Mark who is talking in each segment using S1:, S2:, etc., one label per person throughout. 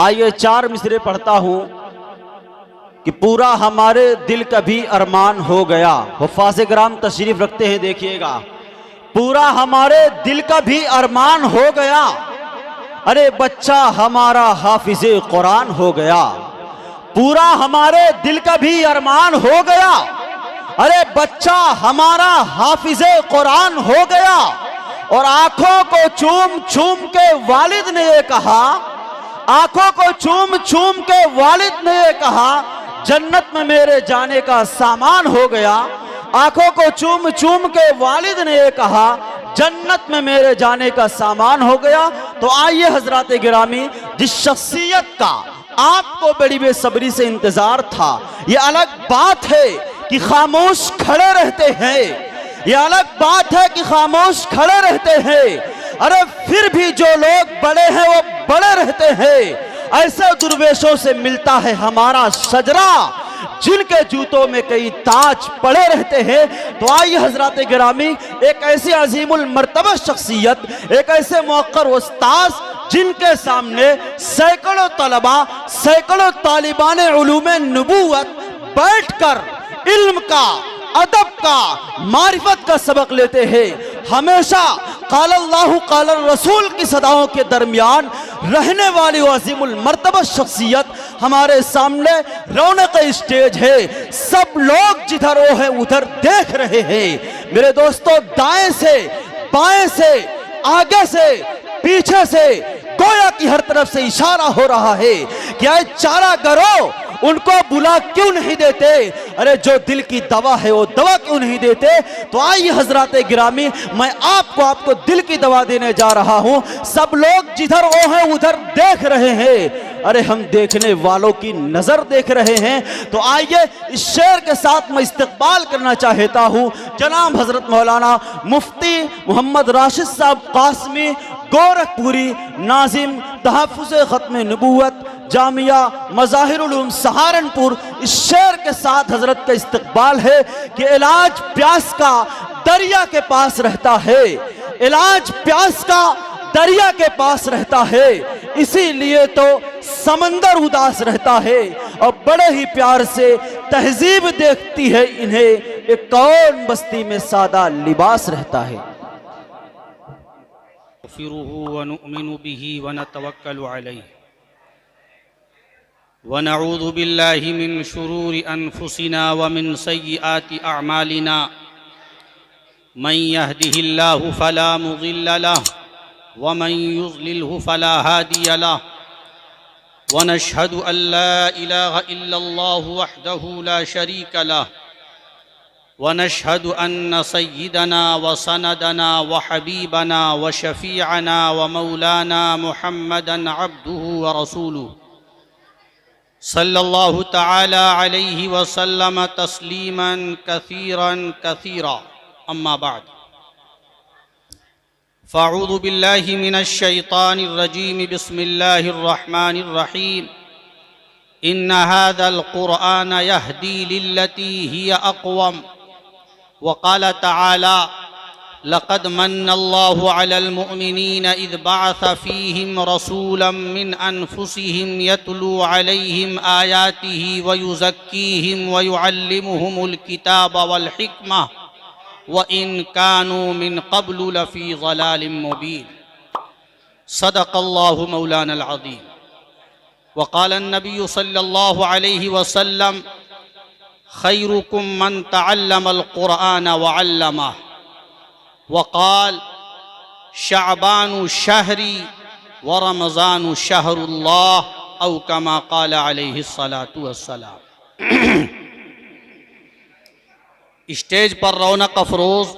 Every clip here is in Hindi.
S1: आइए 4 मिसरे पढ़ता हूं कि पूरा हमारे दिल का भी अरमान हो गया। हुफ़ाज़ किराम तशरीफ रखते हैं, देखिएगा। पूरा हमारे दिल का भी अरमान हो गया, अरे बच्चा हमारा हाफिज़े कुरान हो गया। पूरा हमारे दिल का भी अरमान हो गया, अरे बच्चा हमारा हाफिज़े कुरान हो गया। और आंखों को चूम चूम के वालिद ने ये कहा, आंखों को चूम चूम के वालिद ने ये कहा, जन्नत में मेरे जाने का सामान हो गया। आंखों को चूम चूम के वालिद ने ये कहा, जन्नत में मेरे जाने का सामान हो गया। तो आइए हजरात गिरामी, जिस शख्सियत का आपको बड़ी बेसब्री से इंतजार था, ये अलग बात है कि खामोश खड़े रहते हैं, ये अलग बात है कि खामोश खड़े रहते हैं, अरे फिर भी जो लोग बड़े हैं वो बड़े रहते हैं। ऐसे दुर्वेशों से मिलता है हमारा शजरा, जिनके जूतों में कई ताज पड़े रहते हैं। तो आइए हजरात गिरामी, एक ऐसी अजीमुल मर्तबा शख्सियत, एक ऐसे मुअक्कर उस्ताद, जिनके सामने सैकड़ों तलबा, सैकड़ों तालिबान उलूमे नबूवत बैठकर इल्म का, अदब का, मारिफत का सबक लेते हैं। हमेशा क़ाल अल्लाहु क़ाल रसूल की सदाओं के दरमियान रहने वाली अज़ीमुल मर्तबा शख्सियत हमारे सामने रौनक स्टेज है। सब लोग जिधर वो है उधर देख रहे हैं। मेरे दोस्तों, दाएं से, बाएं से, आगे से, पीछे से, गोया की हर तरफ से इशारा हो रहा है कि आए चारा करो, उनको बुला क्यों नहीं देते? अरे जो दिल की दवा है वो दवा क्यों नहीं देते? तो आइए हजरात गिरामी, मैं आपको दिल की दवा देने जा रहा हूं। सब लोग जिधर वो हैं उधर देख रहे हैं, अरे हम देखने वालों की नजर देख रहे हैं। तो आइए इस शेर के साथ मैं इस्तकबाल करना चाहता हूं जनाब हजरत मौलाना मुफ्ती मोहम्मद राशिद साहब कासमी गोरखपुरी, नाजिम तहफ़्फ़ुज़ ख़त्म नबूवत जामिया मज़ाहिरुल उलूम सहारनपुर। इस शेर के साथ हजरत का इस्तकबाल है कि इलाज प्यास का दरिया के पास रहता है, इलाज प्यास का दरिया के पास रहता है, इसीलिए तो समंदर उदास रहता है। और बड़े ही प्यार से तहजीब देखती है इन्हें, एक कौन बस्ती में सादा लिबास रहता है।
S2: व नुमिनु बिही व नतवक्कलु अलैहि व नऊज़ु बिल्लाहि मिन शुरूरि अनफुसिना व मिन सय्यिआति अअमालिना मन यहदिहिल्लाहु फला मुज़िल्ल लहु व मन युज़लिलहु फला हादिय लहु व नशहदु अल्ला इलाहा इल्लल्लाहु वहदहु ला शरीक लहु व नशहदु अन्न सय्यिदना व सनदना व हबीबना व शफीअना व मौलाना मुहम्मदन अब्दुहु व रसूलुहु सल्लल्लाहु तआला अलैहि व सल्लम तस्लीमन कसीरन कसीरा। अम्मा बाद, फ़अऊज़ु बिल्लाहि मिनश शैतानिर रजीम, बिस्मिल्लाहिर रहमानिर रहीम। इन्न हाज़ल क़ुरआन यहदी लिल्लती हिय अक़वम व क़ाल तआला लक़द मन्नल्लाहु अलल मुअमिनीन इज़ बअस फ़ीहिम रसूलन मिन अनफुसिहिम यतलू अलैहिम आयातिही व युज़क्कीहिम व युअल्लिमुहुमुल किताब वल हिक्मह व इन कानू मिन क़ब्लु लफ़ी ज़लालिम मुबीन। सदक़ल्लाहु मौलानल अज़ीम। व क़ाल अन्नबिय्यु सल्लल्लाहु अलैहि वसल्लम खैरुकुम मन तअल्लमल क़ुरआन व अल्लमह व क़ाल शअबानु शहरी व रमज़ानु शहरुल्लाह औ कमा क़ाल अलैहिस्सलातु वस्सलाम। स्टेज पर रौनक अफरोज़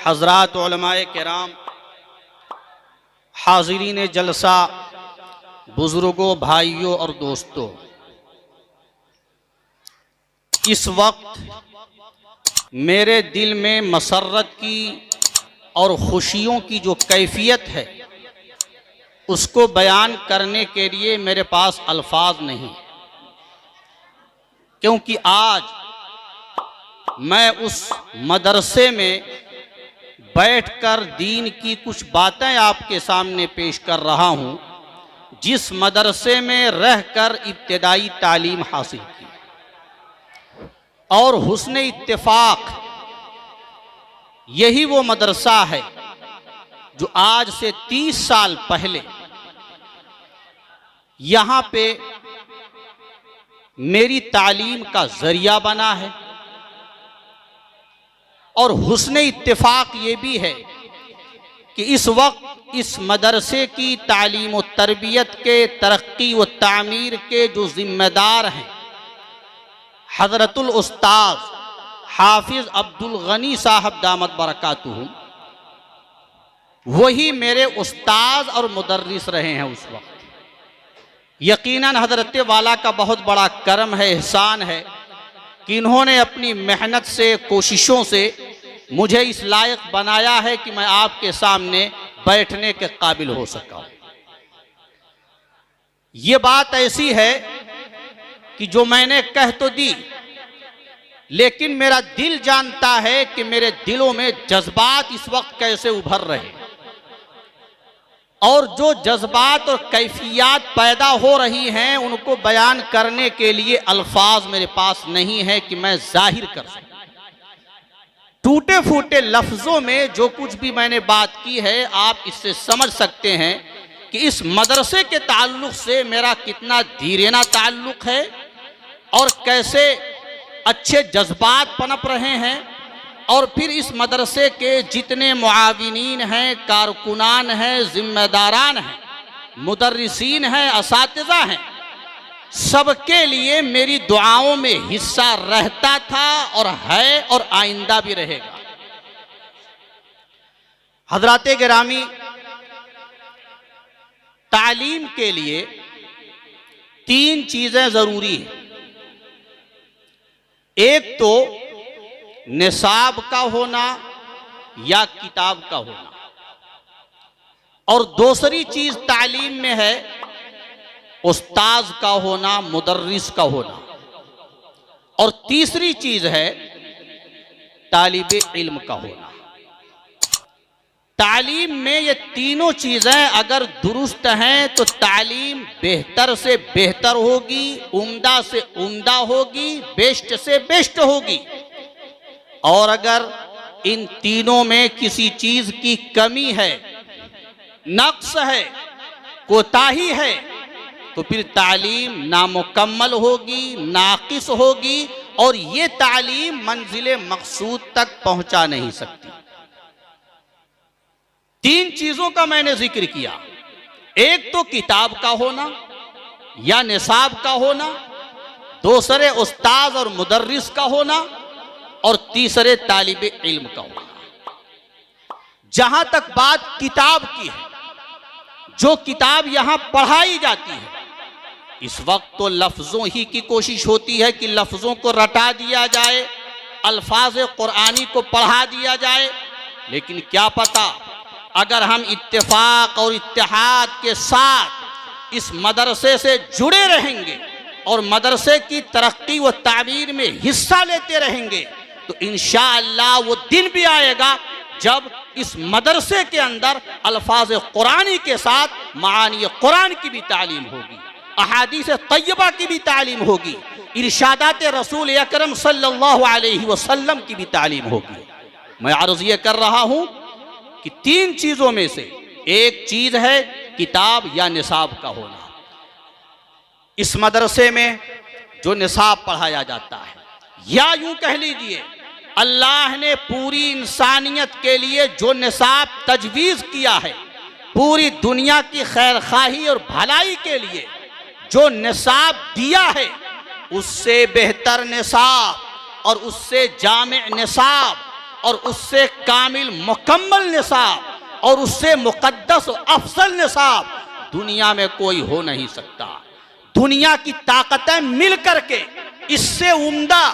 S2: हज़रात उलमाए किराम, हाज़िरीन जलसा, बुज़ुर्गों, भाइयों और दोस्तों, इस वक्त मेरे दिल में मसर्रत की और खुशियों की जो कैफियत है उसको बयान करने के लिए मेरे पास अल्फाज नहीं, क्योंकि आज मैं उस मदरसे में बैठकर दीन की कुछ बातें आपके सामने पेश कर रहा हूं जिस मदरसे में रहकर इब्तिदाई तालीम हासिल की, और हुस्न इत्तेफाक यही वो मदरसा है जो आज से 30 साल पहले यहाँ पे मेरी तालीम का जरिया बना है। और हुस्न इत्तेफाक ये भी है कि इस वक्त इस मदरसे की तालीम व तरबियत के, तरक्की व तामीर के जो जिम्मेदार हैं हज़रतुल उस्ताद हाफिज अब्दुल गनी साहब दामत बरकातुहुम, वही मेरे उस्ताद और मुदर्रिस रहे हैं उस वक्त। यकीनन हज़रत वाला का बहुत बड़ा करम है, एहसान है कि इन्होंने अपनी मेहनत से, कोशिशों से मुझे इस लायक बनाया है कि मैं आपके सामने बैठने के काबिल हो सका। ये बात ऐसी है कि जो मैंने कह तो दी, लेकिन मेरा दिल जानता है कि मेरे दिलों में जज्बात इस वक्त कैसे उभर रहे, और जो जज्बात और कैफियत पैदा हो रही हैं उनको बयान करने के लिए अल्फाज मेरे पास नहीं है कि मैं जाहिर कर सकूं। टूटे फूटे लफ्जों में जो कुछ भी मैंने बात की है, आप इससे समझ सकते हैं कि इस मदरसे के ताल्लुक से मेरा कितना धीरेना ताल्लुक है और कैसे अच्छे जज्बात पनप रहे हैं। और फिर इस मदरसे के जितने मुआविनीन हैं, कारकुनान हैं, जिम्मेदारान हैं, मुदर्रिसीन हैं, असातिज़ा हैं, सबके लिए मेरी दुआओं में हिस्सा रहता था और है और आइंदा भी रहेगा। हज़रात गिरामी, तालीम के लिए 3 चीजें जरूरी हैं। एक तो निसाब का होना या किताब का होना, और दूसरी चीज तालीम में है उस्ताद का होना, मुदर्रिस का होना, और तीसरी चीज है तालिबे इल्म का होना। तालीम में ये तीनों चीजें अगर दुरुस्त हैं तो तालीम बेहतर से बेहतर होगी, उम्दा से उम्दा होगी, बेस्ट से बेस्ट होगी। और अगर इन तीनों में किसी चीज की कमी है, नक्स है, कोताही है, तो फिर तालीम नामुकम्मल होगी, नाकिस होगी, और ये तालीम मंजिले मकसूद तक पहुंचा नहीं सकती। 3 चीजों का मैंने जिक्र किया। एक तो किताब का होना या निसाब का होना, दूसरे उस्ताद और मुदर्रिस का होना, और तीसरे तालिबे इल्म का होना। जहां तक बात किताब की है, जो किताब यहां पढ़ाई जाती है, इस वक्त तो लफ्जों ही की कोशिश होती है कि लफ्जों को रटा दिया जाए, अल्फाज कुरानी को पढ़ा दिया जाए। लेकिन क्या पता अगर हम इत्तेफाक और इत्तेहाद के साथ इस मदरसे से जुड़े रहेंगे और मदरसे की तरक्की व तामीर में हिस्सा लेते रहेंगे, तो इंशाअल्लाह वो दिन भी आएगा जब इस मदरसे के अंदर अल्फाज कुरानी के साथ मानी कुरान की भी तालीम होगी, अहादीस तय्यबा की भी तालीम होगी, इरशादात रसूल अकरम सल्लल्लाहु अलैहि वसल्लम की भी तालीम होगी। मैं अर्ज़ ये कर रहा हूं कि 3 चीजों में से एक चीज है किताब या निसाब का होना। इस मदरसे में जो निसाब पढ़ाया जाता है, या यूं कह लीजिए अल्लाह ने पूरी इंसानियत के लिए जो निसाब तजवीज़ किया है, पूरी दुनिया की खैर खाही और भलाई के लिए जो निसाब दिया है, उससे बेहतर निसाब और उससे जामे निसाब और उससे कामिल मुकम्मल निसाब और उससे मुकद्दस अफजल निसाब दुनिया में कोई हो नहीं सकता। दुनिया की ताकतें मिल करके इससे उम्दा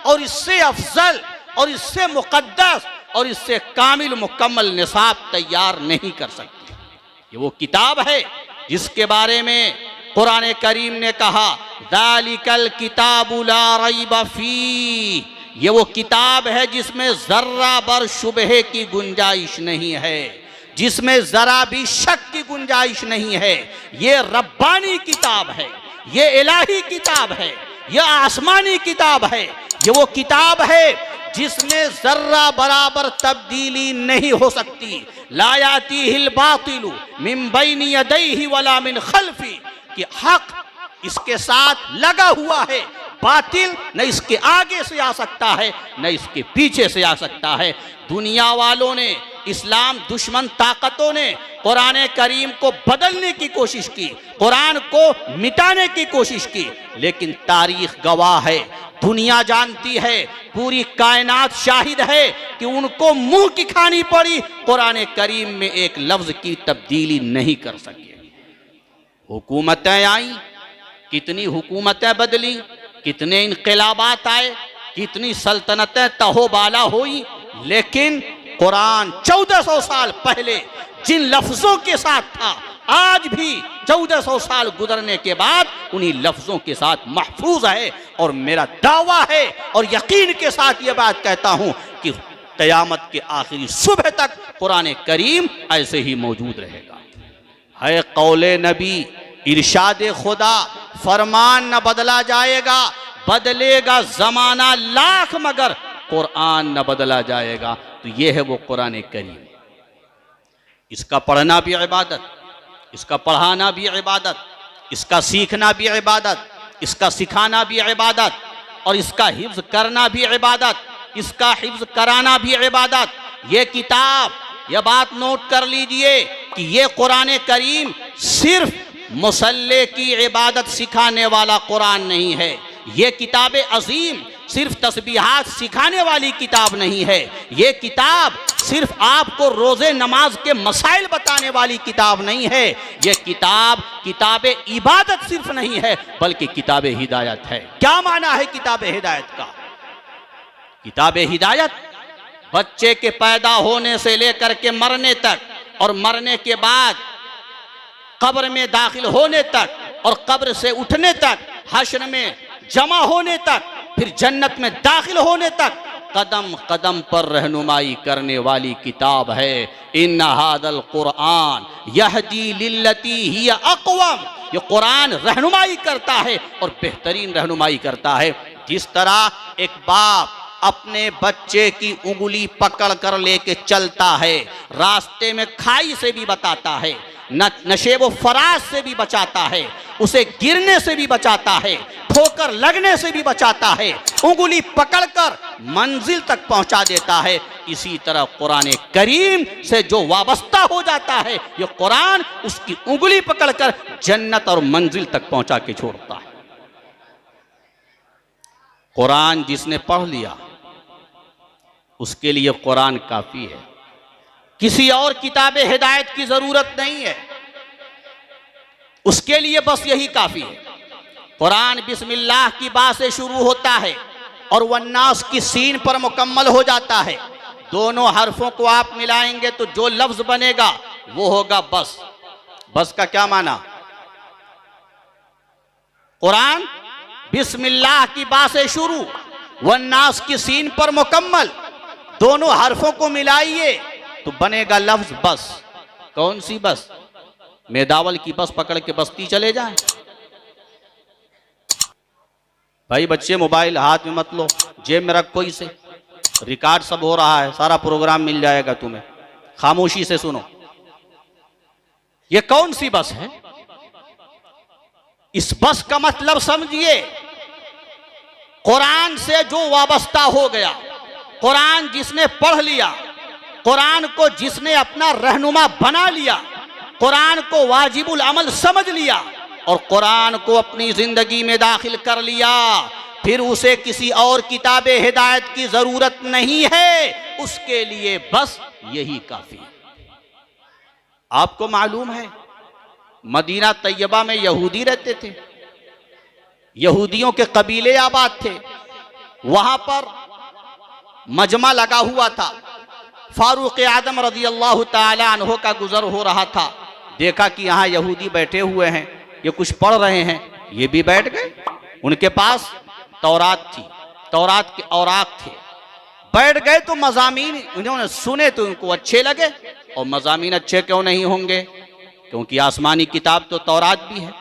S2: और इससे अफजल और इससे मुकद्दस और इससे कामिल मुकम्मल निसाब तैयार नहीं कर सकती। ये वो किताब है जिसके बारे में कुरान करीम ने कहा, ज़ालिकल किताबु ला रैब फीह, ये वो किताब है जिसमें जर्रा बर शुबहे की गुंजाइश नहीं है। जिसमें जरा भी शक की गुंजाइश नहीं है। ये रब्बानी किताब है, ये इलाही किताब है, ये आसमानी किताब है। ये वो किताब है जिसमें जर्रा बराबर तब्दीली नहीं हो सकती। ला यातीहिल बातिलु मिन बैनि यदैहि वला मिन खल्फी, कि हक इसके साथ लगा हुआ है, बातिल न इसके आगे से आ सकता है न इसके पीछे से आ सकता है। दुनिया वालों ने, इस्लाम दुश्मन ताकतों ने कुरान करीम को बदलने की कोशिश की, कुरान को मिटाने की कोशिश की, लेकिन तारीख गवाह है, दुनिया जानती है, पूरी कायनात शाहिद है कि उनको मुंह की खानी पड़ी, कुरान करीम में एक लफ्ज की तब्दीली नहीं कर सके। हुकूमतें आई, कितनी हुकूमतें बदली, कितने इनकलाबात आए, कितनी सल्तनतें तहोबाला हुई, लेकिन कुरान 1400 साल पहले जिन लफ्जों के साथ था, आज भी 1400 साल गुजरने के बाद उन्हीं लफ्जों के साथ महफूज है। और मेरा दावा है और यकीन के साथ ये बात कहता हूं कि क़यामत के आखिरी सुबह तक कुरान करीम ऐसे ही मौजूद रहेगा। है कौले नबी, इरशाद खुदा, फरमान न बदला जाएगा, बदलेगा जमाना लाख मगर कुरान न बदला जाएगा। तो ये है वो कुरान करीम। इसका पढ़ना भी इबादत, इसका पढ़ाना भी इबादत, इसका सीखना भी इबादत, इसका सिखाना भी इबादत, और इसका हिफ्ज करना भी इबादत, इसका हिफ्ज कराना भी इबादत। ये किताब, यह बात नोट कर लीजिए कि ये कुरान करीम सिर्फ मुसल्ले की इबादत सिखाने वाला कुरान नहीं है। ये किताब अजीम सिर्फ तस्बीहात सिखाने वाली किताब नहीं है। ये किताब सिर्फ आपको रोजे नमाज के मसाइल बताने वाली किताब नहीं है। ये किताब इबादत सिर्फ नहीं है, बल्कि किताब हिदायत है। क्या माना है किताब हिदायत का? किताब हिदायत बच्चे के पैदा होने से लेकर के मरने तक, और मरने के बाद कब्र में दाखिल होने तक, और कब्र से उठने तक, हश्र में जमा होने तक, फिर जन्नत में दाखिल होने तक कदम कदम पर रहनुमाई करने वाली किताब है। इन्ना हादल कुरान यहदी लिल्लती हिया अक़वम। ये कुरान रहनुमाई करता है और बेहतरीन रहनुमाई करता है। जिस तरह एक बाप अपने बच्चे की उंगली पकड़ कर लेके चलता है, रास्ते में खाई से भी बताता है, नशेब फराज से भी बचाता है, उसे गिरने से भी बचाता है, ठोकर लगने से भी बचाता है, उंगली पकड़कर मंजिल तक पहुंचा देता है। इसी तरह कुरान करीम से जो वाबस्ता हो जाता है, ये कुरान उसकी उंगली पकड़कर जन्नत और मंजिल तक पहुंचा के छोड़ता है। कुरान जिसने पढ़ लिया उसके लिए कुरान काफी है, किसी और किताब हिदायत की जरूरत नहीं है, उसके लिए बस यही काफी है। कुरान बिस्मिल्लाह की बात से शुरू होता है और वन्नास की सीन पर मुकम्मल हो जाता है। दोनों हरफों को आप मिलाएंगे तो जो लफ्ज बनेगा वो होगा बस। बस का क्या माना? कुरान बिस्मिल्लाह की बात से शुरू, वन्नास की सीन पर मुकम्मल, दोनों हरफों को मिलाइए तो बनेगा लफ्ज बस। कौन सी बस? मेदावल की बस पकड़ के बस्ती चले जाएं? भाई बच्चे मोबाइल हाथ में मत लो, जेब में रखो इसे, रिकॉर्ड सब हो रहा है, सारा प्रोग्राम मिल जाएगा तुम्हें, खामोशी से सुनो। ये कौन सी बस है? इस बस का मतलब समझिए, कुरान से जो वाबस्ता हो गया, कुरान जिसने पढ़ लिया, कुरान को जिसने अपना रहनुमा बना लिया, कुरान को वाजिबुल अमल समझ लिया और कुरान को अपनी जिंदगी में दाखिल कर लिया, फिर उसे किसी और किताब हिदायत की जरूरत नहीं है, उसके लिए बस यही काफी है। आपको मालूम है मदीना तैयबा में यहूदी रहते थे, यहूदियों के कबीले आबाद थे, वहां पर मजमा लगा हुआ था। फारूक आदम रज़ी अल्लाह ताला अन्हो का गुजर हो रहा था, देखा कि यहाँ यहूदी बैठे हुए हैं, ये कुछ पढ़ रहे हैं, ये भी बैठ गए। उनके पास तौरात थी, तौरात के औराक थे, बैठ गए तो मज़ामीन उन्होंने सुने तो उनको अच्छे लगे, और मज़ामीन अच्छे क्यों नहीं होंगे? क्योंकि आसमानी किताब तो तौरात भी है।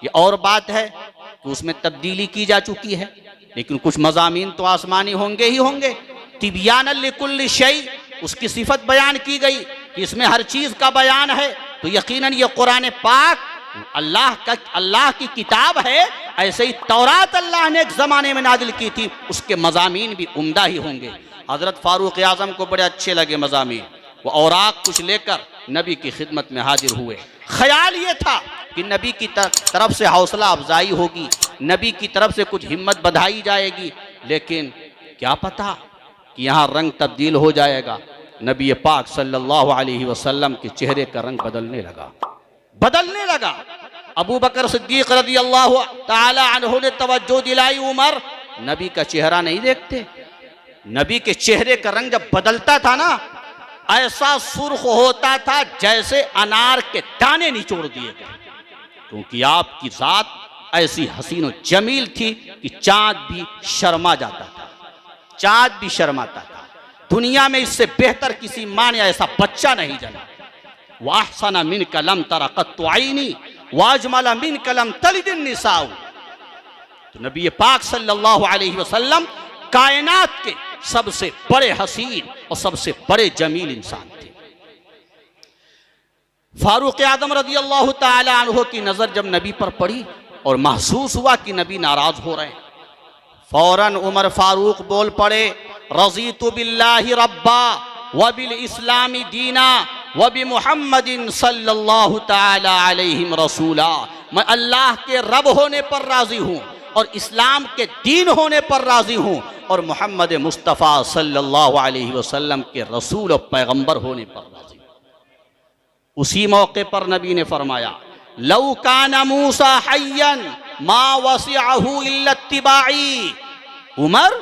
S2: ये और बात है कि उसमें तब्दीली की जा चुकी है, लेकिन कुछ मज़ामीन तो आसमानी होंगे ही होंगे। तिबियानन लिकुल्लि शै, उसकी सिफत बयान की गई कि इसमें हर चीज़ का बयान है। तो यकीनन ये कुरान पाक अल्लाह की किताब है। ऐसे ही तौरात अल्लाह ने एक ज़माने में नाजिल की थी, उसके मज़ामीन भी उम्दा ही होंगे। हज़रत फ़ारूक आज़म को बड़े अच्छे लगे मज़ामीन, वो औराक कुछ लेकर नबी की खिदमत में हाजिर हुए। ख्याल ये था कि नबी की तरफ से हौसला अफजाई होगी, नबी की तरफ से कुछ हिम्मत बढ़ाई जाएगी, लेकिन क्या पता कि यहाँ रंग तब्दील हो जाएगा। नबी पाक सल्लल्लाहु अलैहि वसल्लम के चेहरे का रंग बदलने लगा। अबू बकर सिद्दीक रज़ियल्लाहु ताला अन्हु ने तवज्जो दिलाई, उमर नबी का चेहरा नहीं देखते। नबी के चेहरे का रंग जब बदलता था ना, ऐसा सुर्ख होता था जैसे अनार के दाने निचोड़ दिए गए, क्योंकि आपकी जात ऐसी हसीन और जमील थी कि चांद भी शर्मा शर्माता था। दुनिया में इससे बेहतर किसी माँ ने ऐसा बच्चा नहीं जना। वाहसना मिन कलम तरा कत्तु आईनी वाजमला मिन कलम तलिदिन निसाउ। तो नबी पाक सल्लल्लाहु अलैहि वसल्लम कायनात के सबसे बड़े हसीन और सबसे बड़े जमील इंसान थे। फारूक आज़म रज़ियल्लाहु ताला अन्हु की नजर जब नबी पर पड़ी और महसूस हुआ कि नबी नाराज हो रहे हैं, फौरन उमर फारूक बोल पड़े, रज़ीतु बिल्लाहि रब्बा व बिल इस्लामी दीना व बि मुहम्मदिन सल्लल्लाहु ताला अलैहि रसूला। मैं अल्लाह के रब होने पर राजी हूँ और इस्लाम के दीन होने पर राजी हूँ और मोहम्मद मुस्तफ़ा सल्लल्लाहु अलैहि वसल्लम के रसूल और पैगंबर होने पर राजी हूँ। उसी मौके पर नबी ने फरमाया, लौ काना मूसा हय्यन मा वसिअहु इल्ला इत्तिबाई। उमर,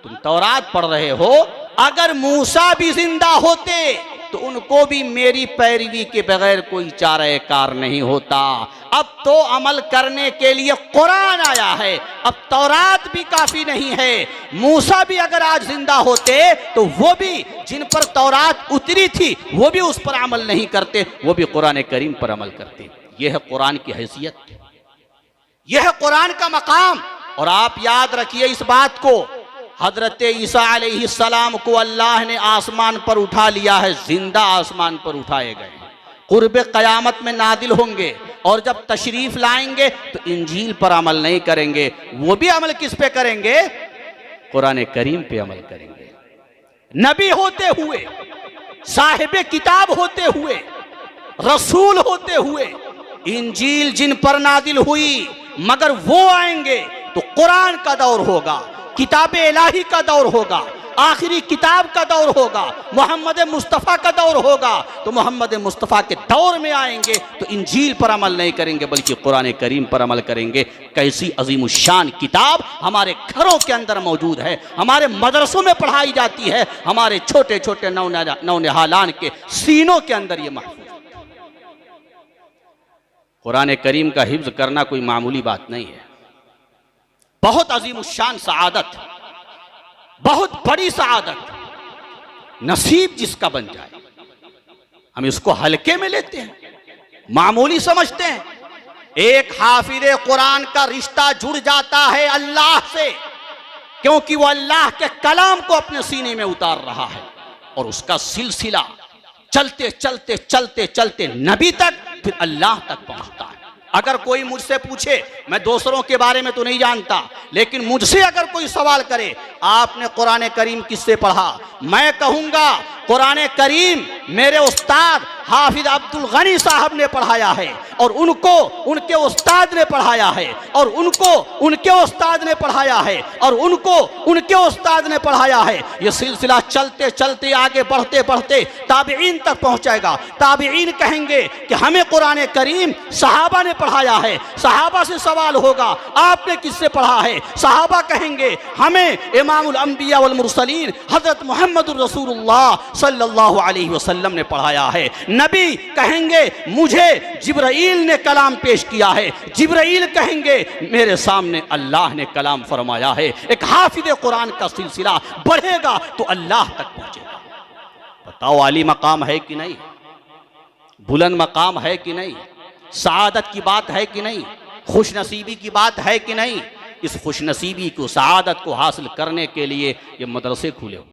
S2: तुम तौरात पढ़ रहे हो, अगर मूसा भी जिंदा होते तो उनको भी मेरी पैरवी के बगैर कोई चारे कार नहीं होता। अब तो अमल करने के लिए कुरान आया है, अब तौरात भी काफी नहीं है। मूसा भी अगर आज जिंदा होते तो वो भी जिन पर तौरात उतरी थी वो भी उस पर अमल नहीं करते, वो भी कुरान करीम पर अमल करते। यह है कुरान की हैसियत, यह है कुरान का मकाम। और आप याद रखिए इस बात को, हजरत ईसा अलैहिस्सलाम को अल्लाह ने आसमान पर उठा लिया है, जिंदा आसमान पर उठाए गए, कुर्बे क़यामत में नादिल होंगे और जब तशरीफ लाएंगे तो इंजील पर अमल नहीं करेंगे। वो भी अमल किस पे करेंगे? कुरान करीम पे अमल करेंगे। नबी होते हुए, साहिब किताब होते हुए, रसूल होते हुए, इंजील जिन पर नादिल हुई, मगर वो आएंगे तो कुरान का दौर होगा, किताब इलाही का दौर होगा, आखिरी किताब का दौर होगा, मोहम्मद मुस्तफ़ा का दौर होगा। तो मोहम्मद मुस्तफ़ा के दौर में आएंगे तो इंजील पर अमल नहीं करेंगे बल्कि कुरान करीम पर अमल करेंगे। कैसी अजीमुशान किताब हमारे घरों के अंदर मौजूद है, हमारे मदरसों में पढ़ाई जाती है, हमारे छोटे छोटे नौनिहालान के सीनों के अंदर ये महफूज। कुरान करीम का हिफ्ज करना कोई मामूली बात नहीं है, बहुत अजीमुशान सआदत, बहुत बड़ी सआदत। नसीब जिसका बन जाए, हम इसको हल्के में लेते हैं, मामूली समझते हैं। एक हाफिज कुरान का रिश्ता जुड़ जाता है अल्लाह से, क्योंकि वो अल्लाह के कलाम को अपने सीने में उतार रहा है और उसका सिलसिला चलते चलते चलते चलते नबी तक, फिर अल्लाह तक पहुंचता है। अगर कोई मुझसे पूछे, मैं दूसरों के बारे में तो नहीं जानता, लेकिन मुझसे अगर कोई सवाल करे, आपने कुरान करीम किससे पढ़ा, मैं कहूंगा कुरान करीम मेरे उस्ताद हाफिज अब्दुल गनी साहब ने पढ़ाया है और उनको उनके उस्ताद ने पढ़ाया है और उनको उनके उस्ताद ने पढ़ाया है और उनको उनके उस्ताद ने पढ़ाया है। ये सिलसिला चलते चलते आगे बढ़ते बढ़ते ताबीईन तक पहुंचेगा। ताबीईन कहेंगे कि हमें कुरान करीम सहाबा ने पढ़ाया है, सहाबा से सवाल होगा आपने किससे पढ़ा है, सहाबा कहेंगे हमें इमामुल अंबिया वल मुरसलीन हजरत मोहम्मद रसूलुल्लाह सल्लल्लाहु अलैहि वसल्लम ने पढ़ाया है। नबी कहेंगे मुझे जिब्राइल ने कलाम पेश किया है, जिब्राइल कहेंगे मेरे सामने अल्लाह ने कलाम फरमाया है। एक हाफिज कुरान का सिलसिला बढ़ेगा तो अल्लाह तक पहुंचेगा। बताओ आली मकाम है कि नहीं? बुलंद मकाम है कि नहीं, सआदत की बात है कि नहीं, खुश नसीबी की बात है कि नहीं। इस खुश नसीबी को, सआदत को हासिल करने के लिए ये मदरसे खुले हो।